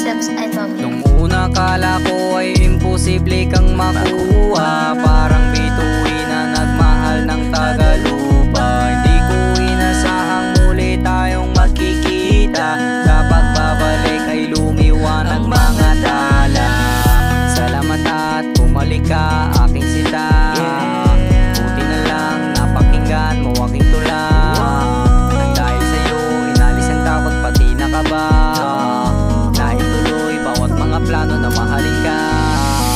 Steps I love you. Nung una kala ko ay imposible kang makuha, parang bituin na nagmahal ng tagalupa. Hindi ko inasahang muli tayong magkikita, sa pagbabalik ay lumiwanag mga tala. Salamat at bumalik ka, aking sita. Buti na lang napakinggan mo aking tula. Nang dahil sa'yo inalis ang takot pati nakaba, naituloy bawat mga plano na mahalin ka.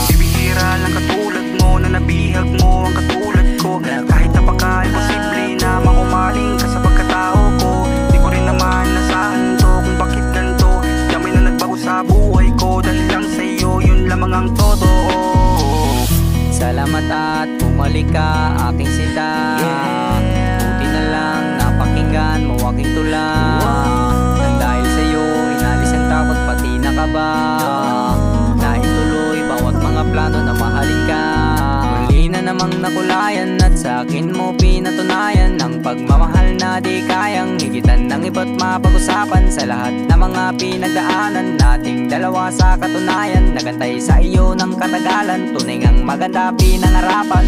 Bibihira lang katulad mo na nabihag mo ang katulad ko. Kahit napaka-imposible na makumaling ka sa pagkatao ko, di ko rin naman nasahan to kung bakit ganito. Dami na nagbago sa buhay ko, dahil lang sa'yo yun lamang ang totoo. Salamat at bumalik ka, aking sita. Buti na lang napakinggan mo aking tula. Nang dahil sa'yo inalis ang takot pati nakaba, naituloy bawat mga plano na mahalin ka. Muli na namang nakulayan at sa'kin mo pinatunayan ang pagmamahal na di kayang higitan ng iba't mapag-usapan. Sa lahat ng mga pinagdaanan nating dalawa sa katunayan, nagantay sa iyo ng katagalan, tunay ngang maganda pinangarapan.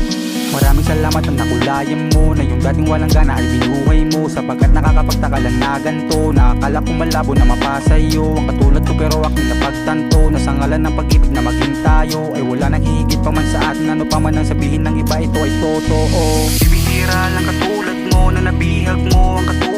Maraming salamat ang nakulayan mo, na yung dating walang gana ay binuhay mo. Sapagkat nakakapagtaka lang na ganito, nakakala ko malabo na mapasa iyo ang katulad ko, pero aking napagtanto na sa ngalan ng pag-ibig na maging tayo ay wala nang higit pa man sa atin. Ano pa man ang sabihin ng iba, ito ay totoo. Bibihira lang katulad mo na nabihag mo ang katulad